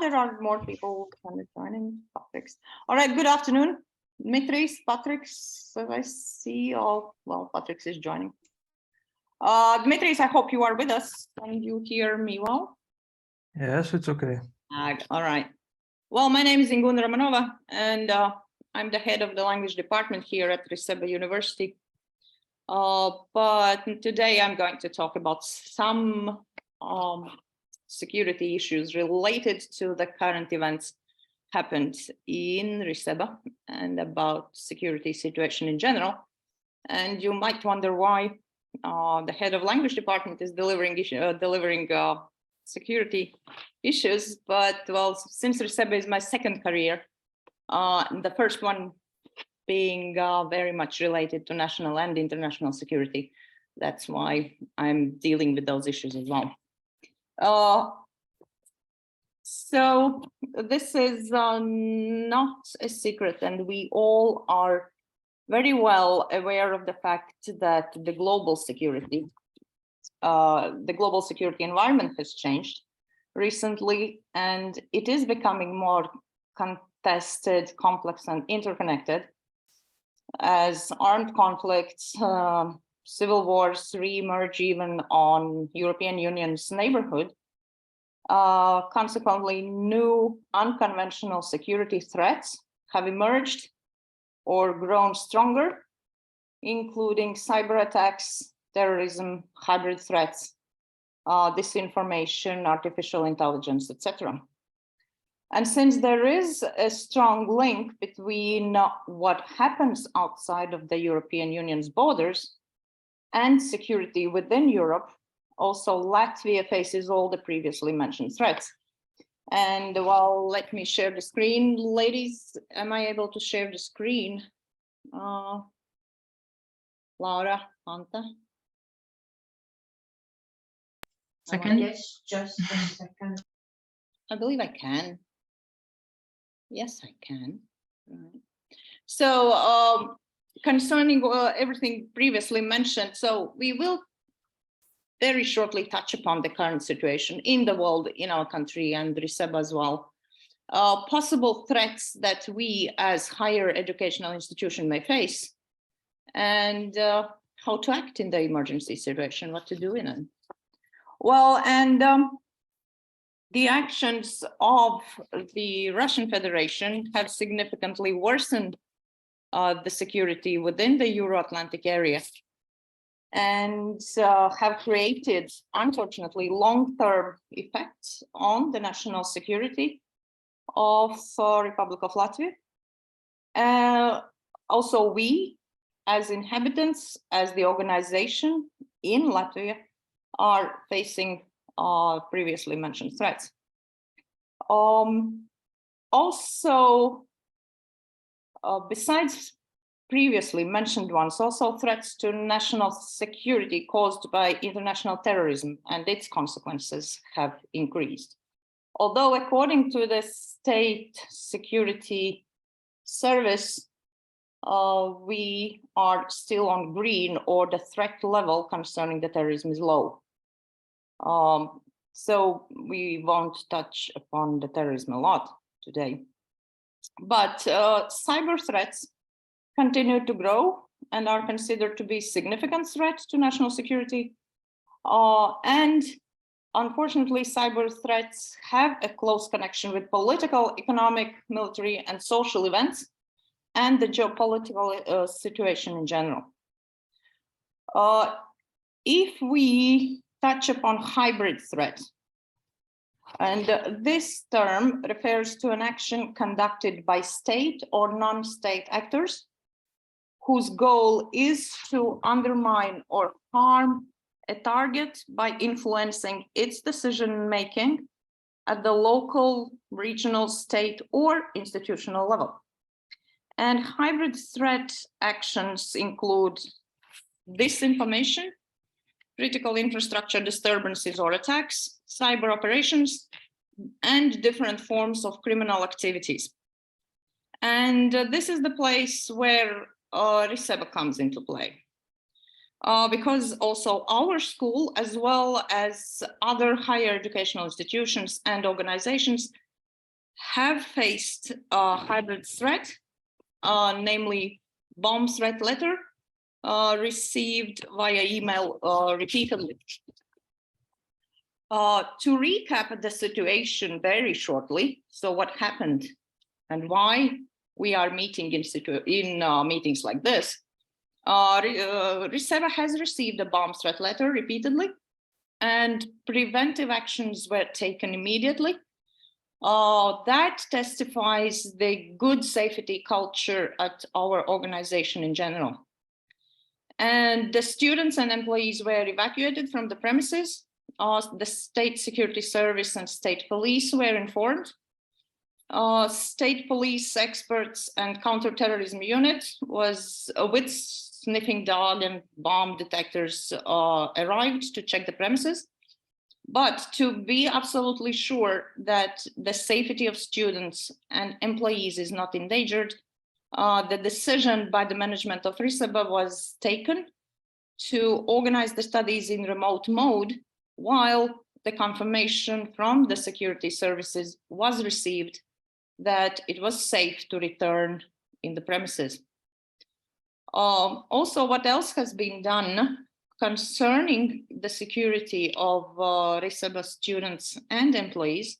there are more people kind of joining. Patrick's. All right, good afternoon. Dmitris, Patrick's, I see all, well, Patrick's is joining. Dmitris, I hope you are with us and you hear me well. Yes, it's okay. All right. Well, my name is Inguna Romanova, and I'm the head of the language department here at RISEBA University. But today I'm going to talk about some security issues related to the current events happened in RISEBA and about security situation in general. And you might wonder why the head of language department is delivering security issues, but well, since RISEBA is my second career, the first one being very much related to national and international security. That's why I'm dealing with those issues as well. So this is not a secret, and we all are very well aware of the fact that the global security environment has changed recently, and it is becoming more contested, complex, and interconnected as armed conflicts, civil wars re-emerge even on European Union's neighborhood. Consequently, new unconventional security threats have emerged or grown stronger, including cyber attacks, terrorism, hybrid threats, disinformation, artificial intelligence, etc. And since there is a strong link between what happens outside of the European Union's borders and security within Europe, also Latvia faces all the previously mentioned threats. And well, let me share the screen. Ladies, am I able to share the screen? Laura, Anta? Second. Yes, just a second. I believe I can. Yes, I can. Right. So concerning everything previously mentioned, so we will very shortly touch upon the current situation in the world, in our country, and RISEBA as well. Possible threats that we as higher educational institution may face, and how to act in the emergency situation, what to do in it. Well, and the actions of the Russian Federation have significantly worsened the security within the Euro-Atlantic area and have created, unfortunately, long-term effects on the national security of Republic of Latvia. Also, we, as inhabitants, as the organization in Latvia, are facing previously mentioned threats. Also, besides previously mentioned ones, also threats to national security caused by international terrorism and its consequences have increased. Although according to the State Security Service, we are still on green, or the threat level concerning the terrorism is low. So we won't touch upon the terrorism a lot today. But cyber threats continue to grow and are considered to be significant threats to national security. And unfortunately, cyber threats have a close connection with political, economic, military, and social events, and the geopolitical situation in general. If we touch upon hybrid threat, and this term refers to an action conducted by state or non-state actors whose goal is to undermine or harm a target by influencing its decision-making at the local, regional, state, or institutional level. And hybrid threat actions include disinformation, critical infrastructure disturbances or attacks, cyber operations, and different forms of criminal activities. And this is the place where RISEBA comes into play. because also our school, as well as other higher educational institutions and organizations, have faced a hybrid threat, namely bomb threat letter received via email repeatedly. To recap the situation very shortly, so what happened and why we are meeting in meetings like this. RISEBA has received a bomb threat letter repeatedly, and preventive actions were taken immediately. That testifies the good safety culture at our organization in general. And the students and employees were evacuated from the premises. The State Security Service and State Police were informed. State Police experts and counterterrorism unit was with sniffing dog and bomb detectors arrived to check the premises. But to be absolutely sure that the safety of students and employees is not endangered, the decision by the management of RISEBA was taken to organize the studies in remote mode, while the confirmation from the security services was received that it was safe to return in the premises. Also, what else has been done concerning the security of RISEBA students and employees?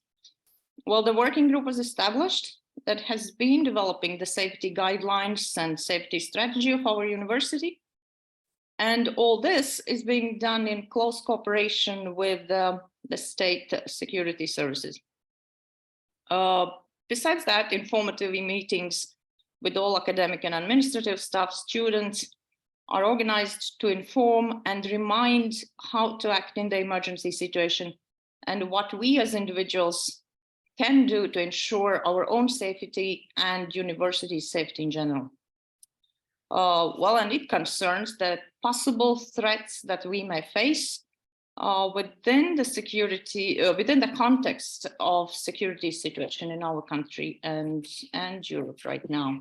Well, the working group was established that has been developing the safety guidelines and safety strategy of our university. And all this is being done in close cooperation with the state security services. Besides that, informative meetings with all academic and administrative staff, students are organized to inform and remind how to act in the emergency situation and what we as individuals can do to ensure our own safety and university safety in general. Well, and it concerns the possible threats that we may face within the security, within the context of security situation in our country and Europe right now.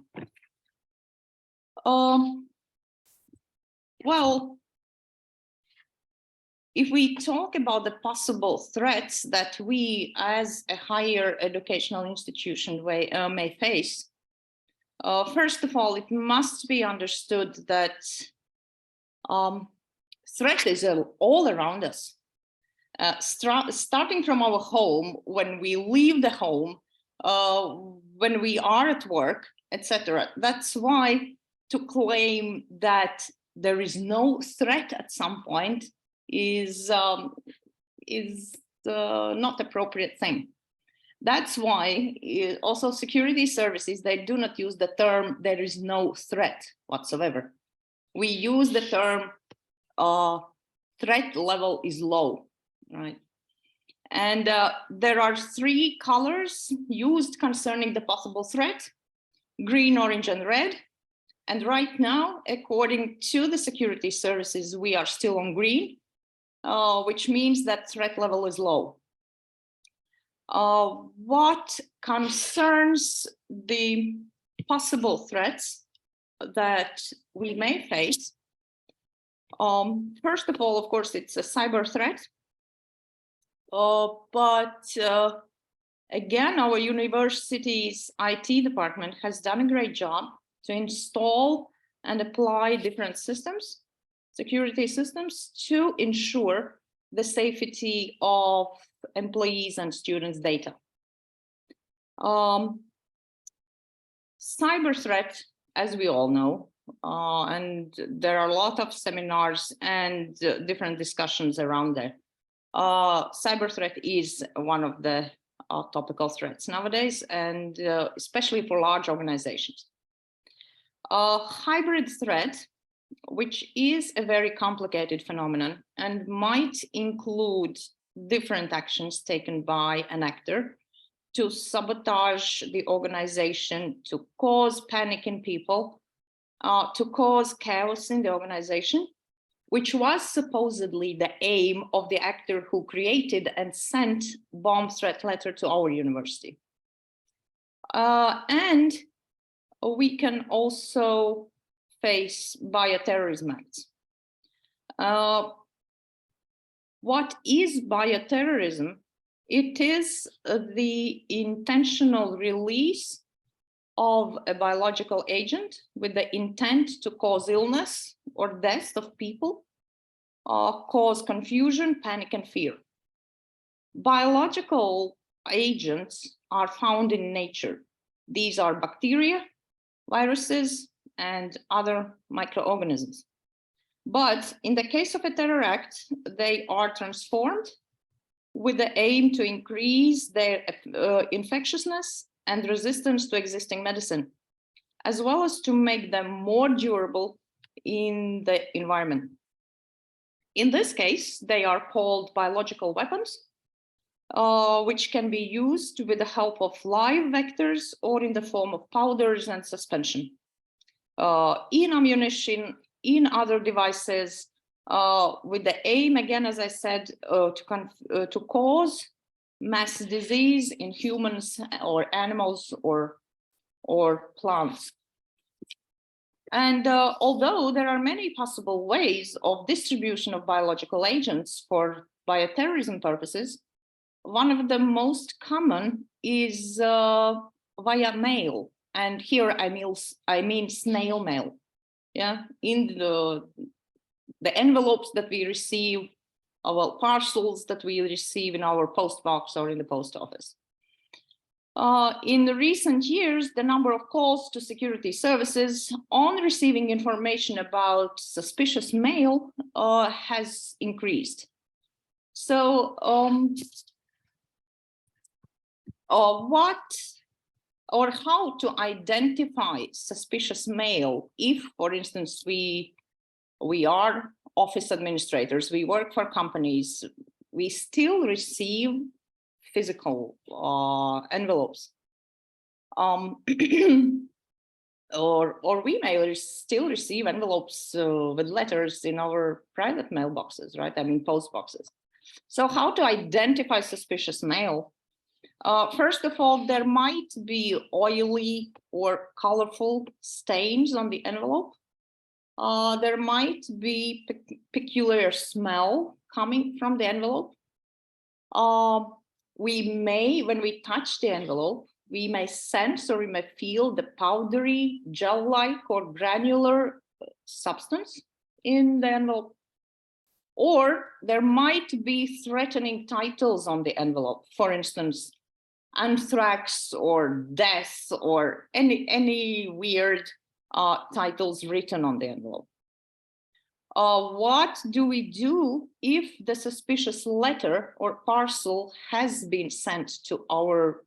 Well, if we talk about the possible threats that we as a higher educational institution may face, first of all, it must be understood that threat is all around us. Starting from our home, when we leave the home, when we are at work, etc. That's why to claim that there is no threat at some point is not appropriate thing. That's why also security services, they do not use the term there is no threat whatsoever. We use the term threat level is low, right? And there are three colors used concerning the possible threat: green, orange, and red. And right now, according to the security services, we are still on green, which means that threat level is low. What concerns the possible threats that we may face? First of all, of course, it's a cyber threat. But again, our university's IT department has done a great job to install and apply different systems, security systems, to ensure the safety of employees and students' data. Cyber threat, as we all know, and there are a lot of seminars and different discussions around there. Cyber threat is one of the topical threats nowadays, and especially for large organizations. Hybrid threat, which is a very complicated phenomenon and might include different actions taken by an actor to sabotage the organization, to cause panic in people, to cause chaos in the organization, which was supposedly the aim of the actor who created and sent bomb threat letter to our university. And we can also face bioterrorism acts. What is bioterrorism? It is the intentional release of a biological agent with the intent to cause illness or death of people, cause confusion, panic, and fear. Biological agents are found in nature. These are bacteria, viruses, and other microorganisms. But in the case of a terror act, they are transformed with the aim to increase their infectiousness and resistance to existing medicine, as well as to make them more durable in the environment. In this case, they are called biological weapons, which can be used with the help of live vectors or in the form of powders and suspension. In ammunition, in other devices, with the aim, again, as I said, to cause mass disease in humans or animals or plants. And although there are many possible ways of distribution of biological agents for bioterrorism purposes, one of the most common is via mail. And here I mean snail mail. Yeah, in the envelopes that we receive, well, parcels that we receive in our post box or in the post office. In the recent years, the number of calls to security services on receiving information about suspicious mail has increased. So what or how to identify suspicious mail if, for instance, we are office administrators, we work for companies, we still receive physical envelopes. Or we may still receive envelopes with letters in our private mailboxes, right? I mean, post boxes. So how to identify suspicious mail? First of all, there might be oily or colorful stains on the envelope. There might be peculiar smell coming from the envelope. We may, when we touch the envelope, we may sense or we may feel the powdery, gel-like or granular substance in the envelope. Or there might be threatening titles on the envelope. For instance, anthrax or death or any weird titles written on the envelope. What do we do if the suspicious letter or parcel has been sent to our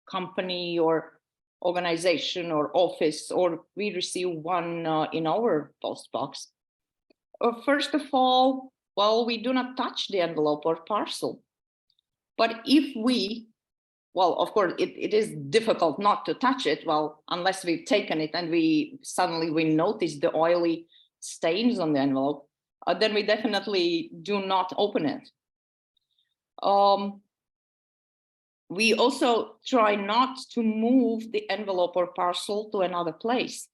company or organization or office, or we receive one in our post box? First of all, well, we do not touch the envelope or parcel. But if we, well, of course, it is difficult not to touch it, well, unless we've taken it and we notice the oily stains on the envelope, then we definitely do not open it. We also try not to move the envelope or parcel to another place.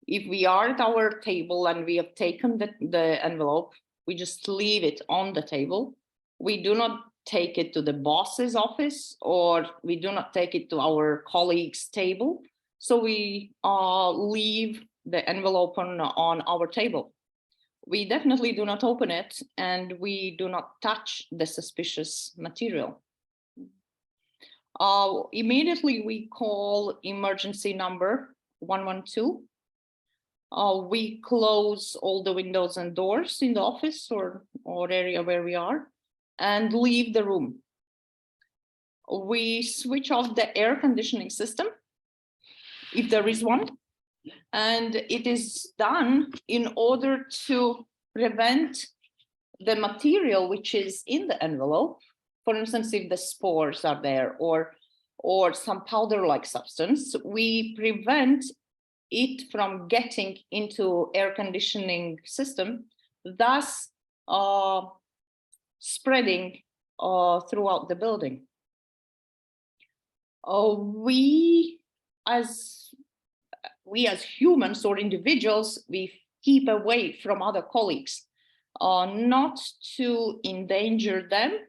If we are at our table and we have taken the envelope, we just leave it on the table. We do not take it to the boss's office, or we do not take it to our colleague's table. So we leave the envelope on our table. We definitely do not open it, and we do not touch the suspicious material. Immediately we call emergency number 112. We close all the windows and doors in the office or area where we are and leave the room. We switch off the air conditioning system, if there is one, and it is done in order to prevent the material which is in the envelope. For instance, if the spores are there or some powder-like substance, we prevent it from getting into air conditioning system, thus spreading throughout the building. We as humans or individuals, we keep away from other colleagues. not to endanger them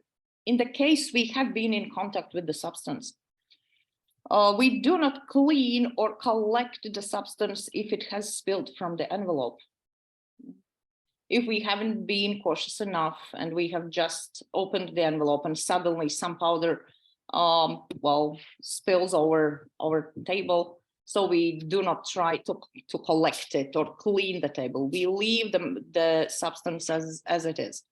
in the case we have been in contact with the substance. We do not clean or collect the substance if it has spilled from the envelope. If we haven't been cautious enough and we have just opened the envelope and suddenly some powder spills over our table, so we do not try to collect it or clean the table. We leave the substance as it is.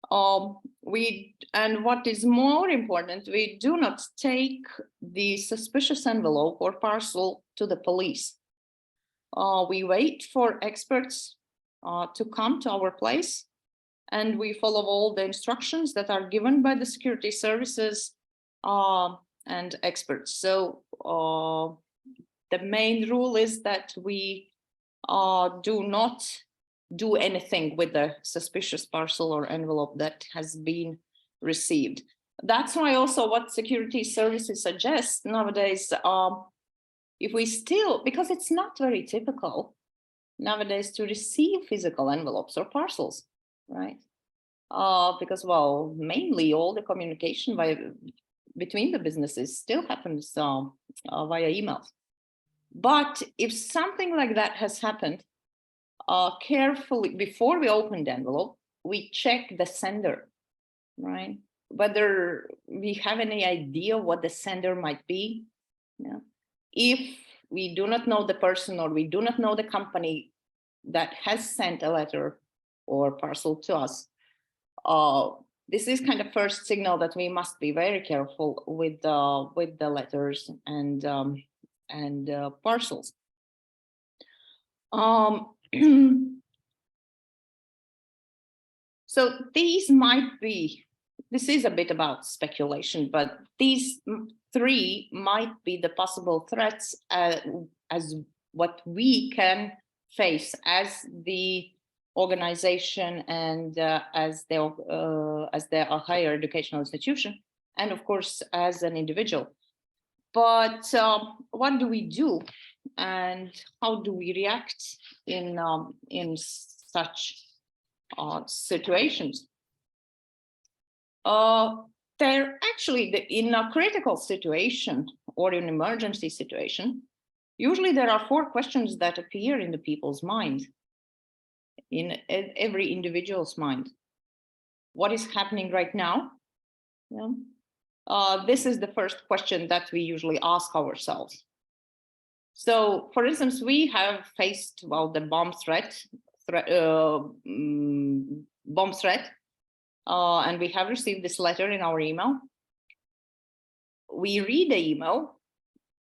And what is more important, we do not take the suspicious envelope or parcel to the police. We wait for experts to come to our place, and we follow all the instructions that are given by the security services and experts. So the main rule is that we do not do anything with the suspicious parcel or envelope that has been received. That's why also what security services suggest nowadays, if we still, because it's not very typical nowadays to receive physical envelopes or parcels, right? Because, well, mainly all the communication between the businesses still happens via emails. But if something like that has happened, carefully, before we open the envelope, we check the sender, right? Whether we have any idea what the sender might be. Yeah. If we do not know the person or we do not know the company that has sent a letter or parcel to us, this is kind of first signal that we must be very careful with the letters and parcels. So these might be, this is a bit about speculation, but these three might be the possible threats as what we can face as the organization and as a higher educational institution, and of course as an individual. But what do we do, and how do we react in such situations? They're actually in a critical situation or an emergency situation. Usually there are 4 questions that appear in the people's mind, in every individual's mind. What is happening right now? Yeah. This is the first question that we usually ask ourselves. So, for instance, we have faced, well, the bomb threat, and we have received this letter in our email. We read the email,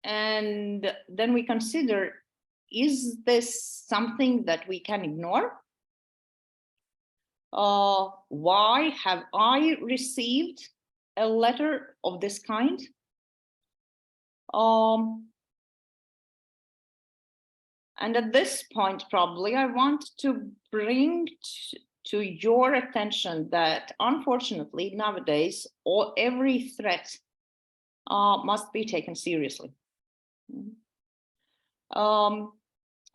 and then we consider, is this something that we can ignore? Why have I received a letter of this kind? And at this point, probably, I want to bring to your attention that, unfortunately, nowadays, every threat must be taken seriously.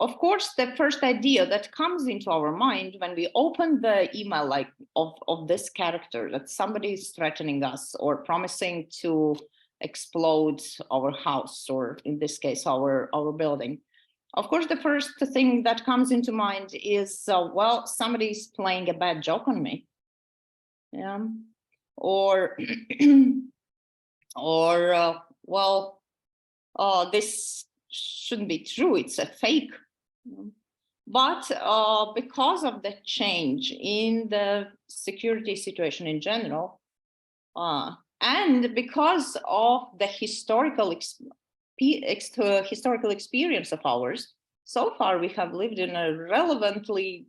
Of course, the first idea that comes into our mind when we open the email, like of this character, that somebody is threatening us or promising to explode our house, or in this case, our building. Of course, the first thing that comes into mind is, well, somebody's playing a bad joke on me. Yeah. Or, this shouldn't be true, it's a fake. But because of the change in the security situation in general, and because of the historical experience of ours, so far we have lived in a relevantly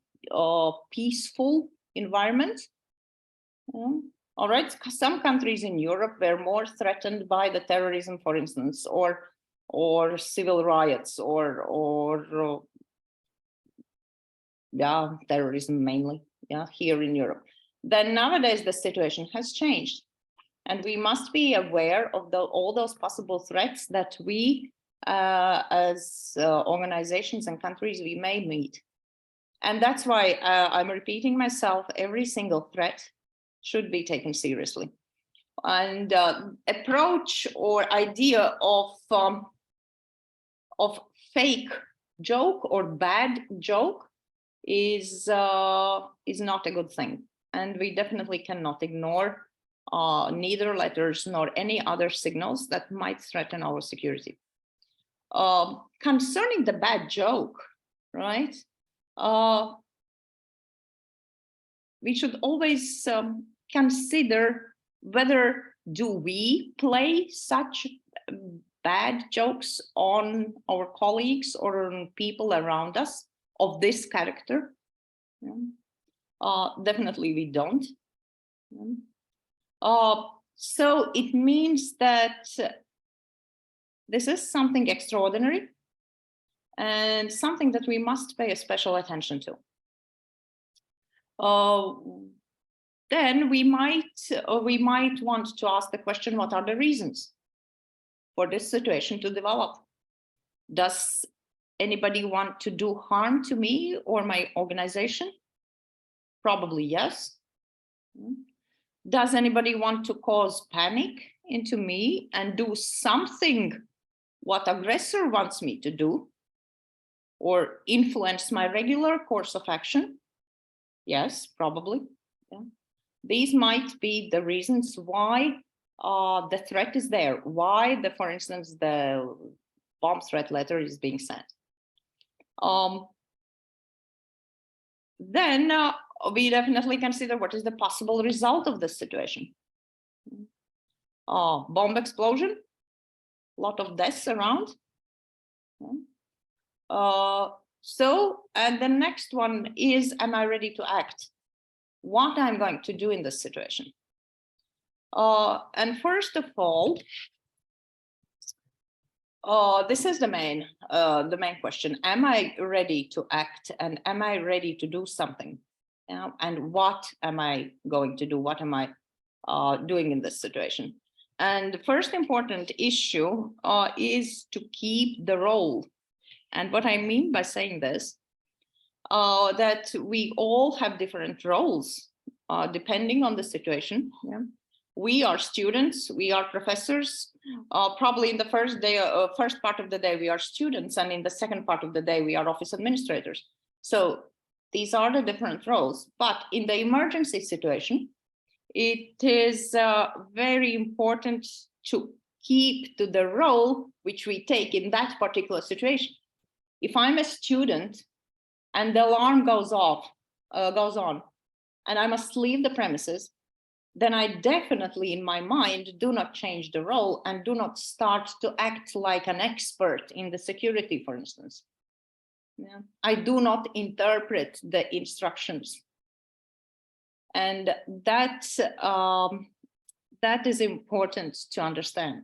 peaceful environment. All right, some countries in Europe were more threatened by the terrorism, for instance, or civil riots, or terrorism mainly, here in Europe. Then nowadays the situation has changed, and we must be aware of all those possible threats that we, as organizations and countries, we may meet. And that's why I'm repeating myself, every single threat should be taken seriously. And approach or idea of fake joke or bad joke is not a good thing. And we definitely cannot ignore neither letters nor any other signals that might threaten our security. Concerning the bad joke, right? We should always consider whether do we play such bad jokes on our colleagues or on people around us of this character. Definitely we don't. So it means that this is something extraordinary and something that we must pay a special attention to. Then we might want to ask the question, what are the reasons for this situation to develop? Does anybody want to do harm to me or my organization? Probably yes. Does anybody want to cause panic into me and do something what aggressor wants me to do or influence my regular course of action? Yes, probably. Yeah. These might be the reasons why the threat is there, why for instance, the bomb threat letter is being sent. Then we definitely consider what is the possible result of this situation. Bomb explosion, a lot of deaths around. And the next one is, am I ready to act? What I'm going to do in this situation. And first of all, this is the main question. Am I ready to act and am I ready to do something? And what am I going to do? What am I doing in this situation? And the first important issue is to keep the role. And what I mean by saying this, that we all have different roles depending on the situation. Yeah. We are students, we are professors. Probably in the first part of the day, we are students, and in the second part of the day, we are office administrators. So these are the different roles. But in the emergency situation, it is very important to keep to the role which we take in that particular situation. If I'm a student and the alarm goes on, and I must leave the premises, then I definitely in my mind do not change the role and do not start to act like an expert in the security, for instance. Yeah. I do not interpret the instructions. And that is important to understand.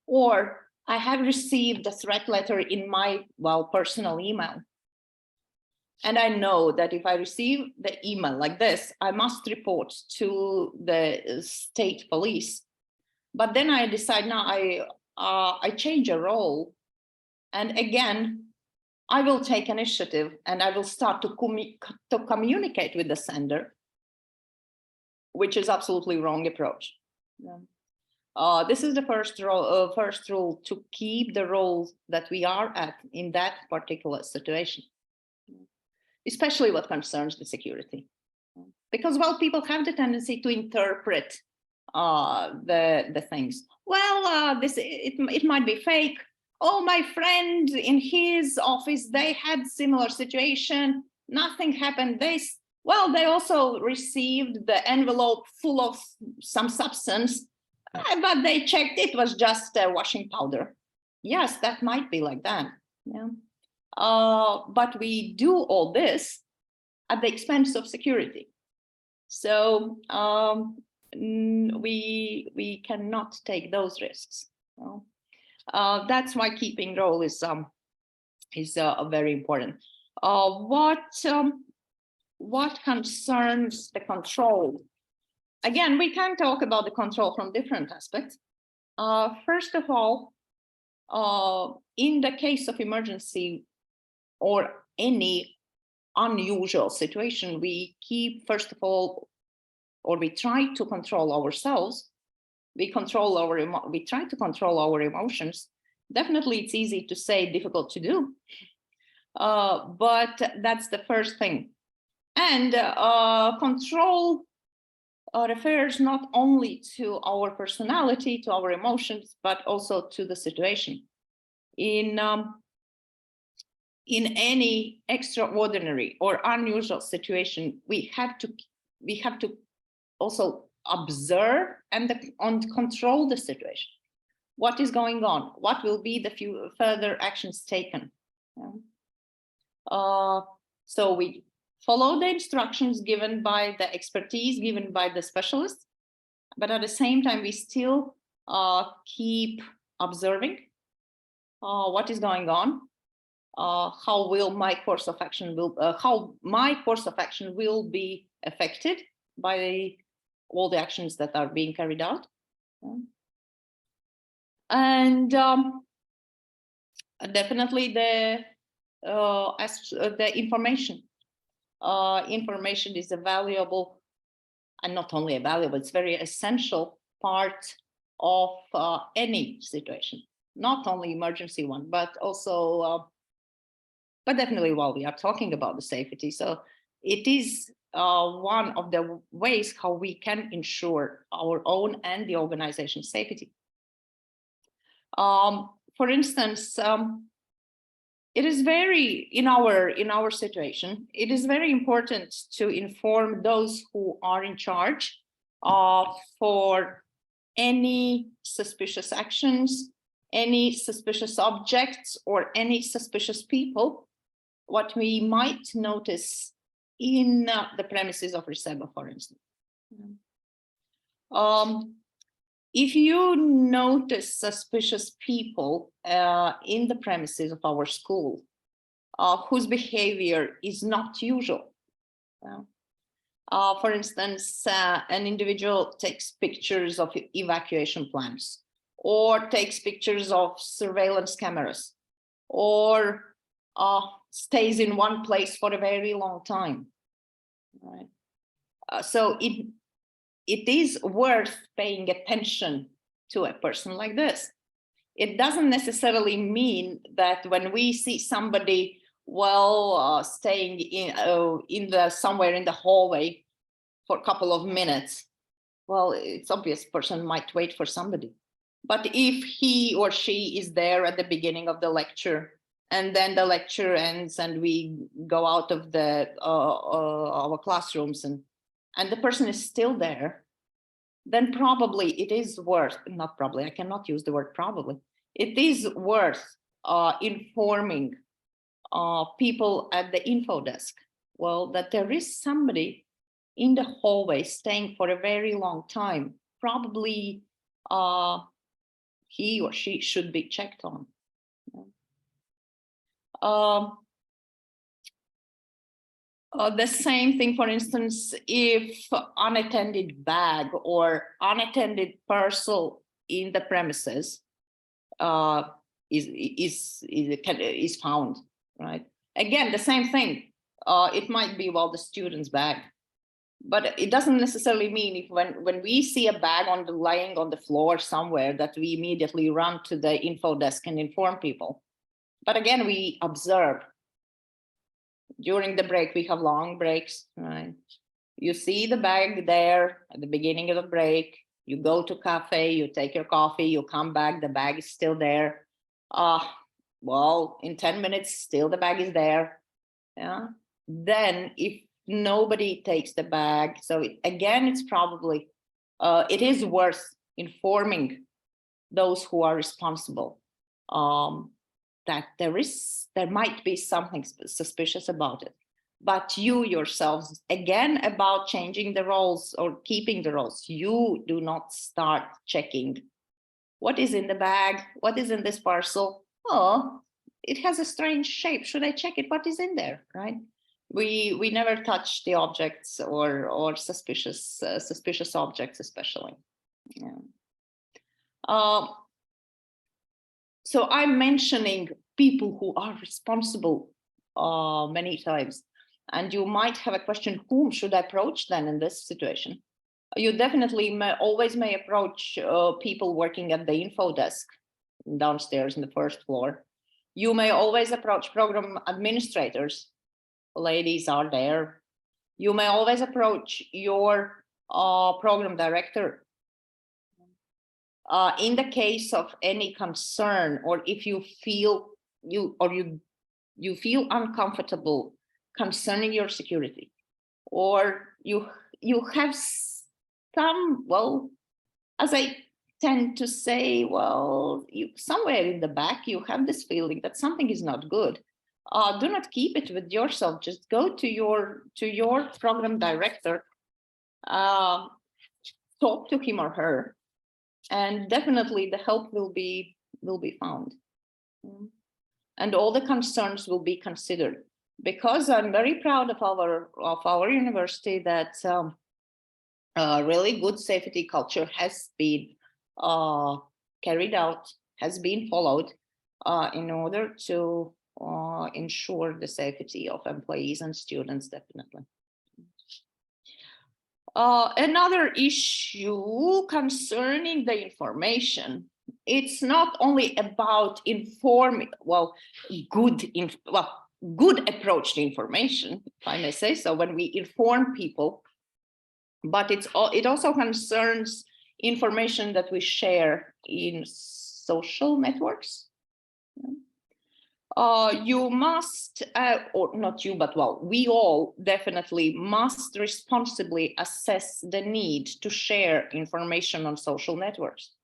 Or I have received a threat letter in my, personal email. And I know that if I receive the email like this, I must report to the state police. But then I decide now I change a role. And again, I will take initiative and I will start to communicate with the sender, which is absolutely wrong approach. Yeah. This is the first rule, to keep the role that we are at in that particular situation, especially what concerns the security. Because, people have the tendency to interpret the things. It might be fake. Oh, my friend in his office, they had similar situation. Nothing happened. They also received the envelope full of some substance, but they checked it was just washing powder. Yes, that might be like that. Yeah. But we do all this at the expense of security. So we cannot take those risks. That's why keeping role is very important. What concerns the control? Again, we can talk about the control from different aspects. First of all, in the case of emergency or any unusual situation, we keep, first of all, or we try to control ourselves. We try to control our emotions. Definitely, it's easy to say, difficult to do. But that's the first thing. And control refers not only to our personality, to our emotions, but also to the situation. In any extraordinary or unusual situation, we have to also observe and control the situation. What is going on? What will be the further actions taken? So we follow the instructions given by the expertise, given by the specialists, but at the same time, we still keep observing what is going on, how my course of action will be affected by all the actions that are being carried out. And definitely the information. Information is a valuable, and not only a valuable, it's very essential part of any situation, not only emergency one, but also, but definitely while we are talking about the safety. So it is one of the ways how we can ensure our own and the organization's safety. For instance, it is in our situation, it is very important to inform those who are in charge for any suspicious actions, any suspicious objects, or any suspicious people, what we might notice in the premises of RISEBA, for instance. If you notice suspicious people in the premises of our school, whose behavior is not usual, for instance, an individual takes pictures of evacuation plans, or takes pictures of surveillance cameras, or stays in one place for a very long time, right? So it is worth paying attention to a person like this. It doesn't necessarily mean that when we see somebody staying somewhere in the hallway for a couple of minutes, well, it's obvious person might wait for somebody. But if he or she is there at the beginning of the lecture, and then the lecture ends and we go out of our classrooms and the person is still there, then probably it is worth, not probably, I cannot use the word probably, it is worth informing people at the info desk, well, that there is somebody in the hallway staying for a very long time. Probably he or she should be checked on. The same thing, for instance, if unattended bag or unattended parcel in the premises is found, right? Again, the same thing. It might be, well, the student's bag, but it doesn't necessarily mean if when we see a bag lying on the floor somewhere that we immediately run to the info desk and inform people. But again, we observe. During the break, we have long breaks, right? You see the bag there at the beginning of the break, you go to cafe, you take your coffee, you come back, the bag is still there. Well, in 10 minutes, still the bag is there. Yeah. Then if nobody takes the bag, so again, it's probably, it is worth informing those who are responsible that there might be something suspicious about it. But you yourselves, again, about changing the roles or keeping the roles, you do not start checking what is in the bag, what is in this parcel. Oh, it has a strange shape. Should I check it? What is in there, right? We never touch the objects or suspicious objects, especially. Yeah. So I'm mentioning people who are responsible many times. And you might have a question, whom should I approach then in this situation? You definitely always may approach people working at the info desk downstairs in the first floor. You may always approach program administrators. Ladies are there. You may always approach your program director. In the case of any concern, or if you feel you feel uncomfortable concerning your security, or you have some, well, as I tend to say, well, somewhere in the back you have this feeling that something is not good. Do not keep it with yourself. Just go to your program director, talk to him or her, and definitely the help will be found, and all the concerns will be considered. Because I'm very proud of our university that really good safety culture has been carried out, has been followed in order to ensure the safety of employees and students, definitely. Another issue concerning the information, it's not only about informing, good approach to information, if I may say so, when we inform people, but it also concerns information that we share in social networks. You must, or not you, but well, we all definitely must responsibly assess the need to share information on social networks,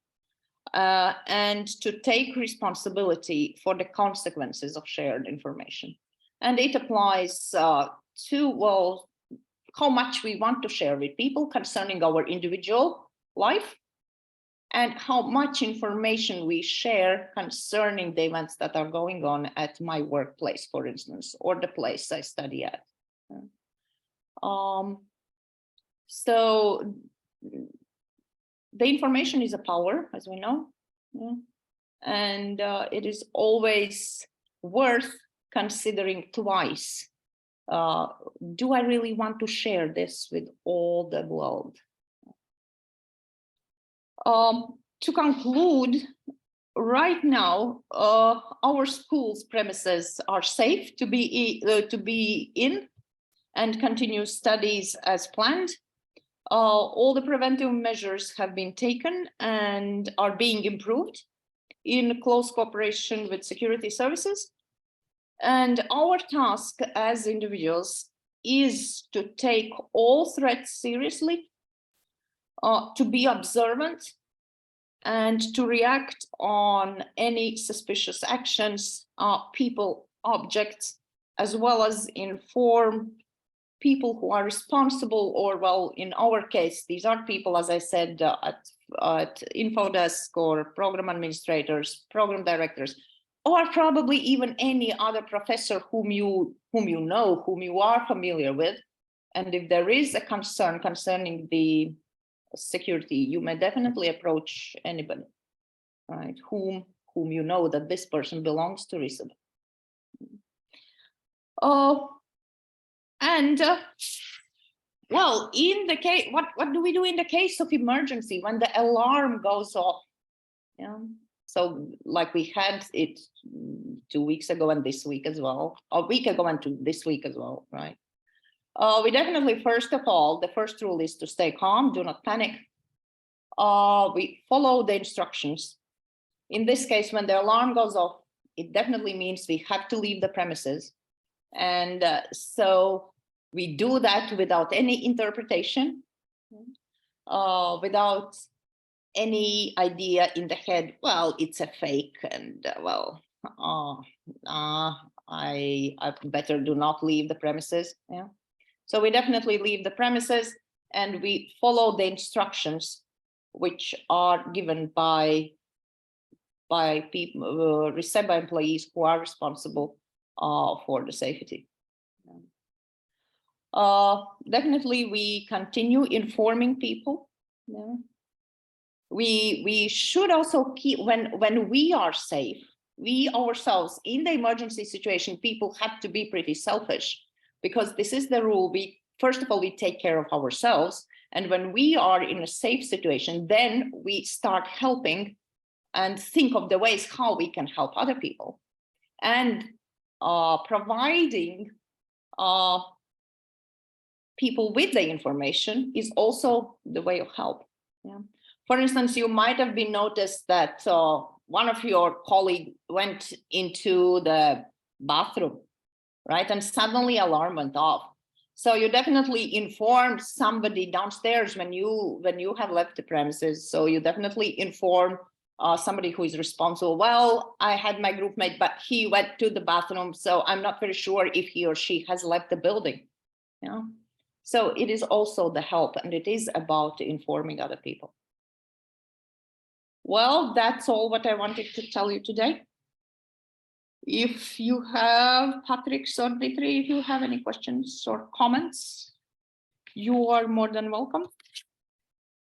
and to take responsibility for the consequences of shared information. And it applies to, well, how much we want to share with people concerning our individual life, and how much information we share concerning the events that are going on at my workplace, for instance, or the place I study at. So the information is a power, as we know, and it is always worth considering twice. Do I really want to share this with all the world? To conclude, right now, our school's premises are safe to be in and continue studies as planned. All the preventive measures have been taken and are being improved in close cooperation with security services. And our task as individuals is to take all threats seriously, to be observant, and to react on any suspicious actions, people, objects, as well as inform people who are responsible, or well, in our case, these are people, as I said, at info desk, or program administrators, program directors, or probably even any other professor whom you know, whom you are familiar with. And if there is a concern concerning the security, you may definitely approach anybody, right? Whom you know that this person belongs to RISEBA. Well, in the case, what do we do in the case of emergency when the alarm goes off? Yeah. So like we had it 2 weeks ago and this week as well, a week ago and this week as well, right? We definitely, first of all, the first rule is to stay calm, do not panic. We follow the instructions. In this case, when the alarm goes off, it definitely means we have to leave the premises. And so we do that without any interpretation, without any idea in the head, well, it's a fake, and well, I better do not leave the premises. Yeah. So we definitely leave the premises and we follow the instructions which are given by people, RISEBA employees who are responsible for the safety. Definitely we continue informing people. Yeah. We should also keep, when we are safe, we ourselves in the emergency situation, people have to be pretty selfish. because this is the rule. First of all, we take care of ourselves. And when we are in a safe situation, then we start helping and think of the ways how we can help other people. And providing people with the information is also the way of help. Yeah. For instance, you might have been noticed that one of your colleagues went into the bathroom, right? And suddenly alarm went off. So you definitely informed somebody downstairs when you have left the premises. So you definitely inform somebody who is responsible. Well, I had my group mate, but he went to the bathroom, so I'm not very sure if he or she has left the building. Yeah. So it is also the help, and it is about informing other people. Well, that's all what I wanted to tell you today. If you have, Patrick or Dmitry, if you have any questions or comments, you are more than welcome.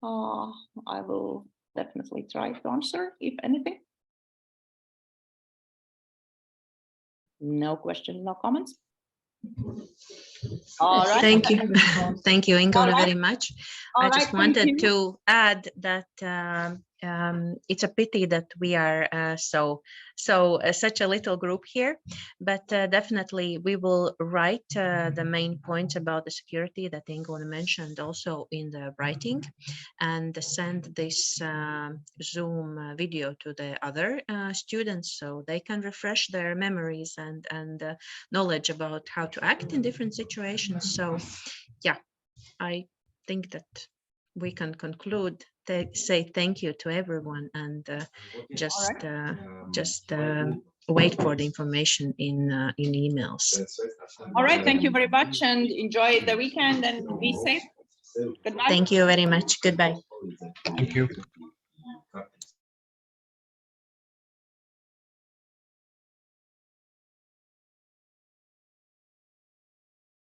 I will definitely try to answer, if anything. No questions, no comments. All right. Thank you. Thank you, Inga, All right. very much. All I just right, thank wanted you. to add that it's a pity that we are such a little group here, but definitely we will write the main points about the security that Inga mentioned also in the writing, and send this Zoom video to the other students so they can refresh their memories and knowledge about how to act in different situations. So yeah, I think that we can conclude, say thank you to everyone, and just wait for the information in emails. All right, thank you very much, and enjoy the weekend and be safe. Goodbye. Thank you very much. Goodbye. Thank you.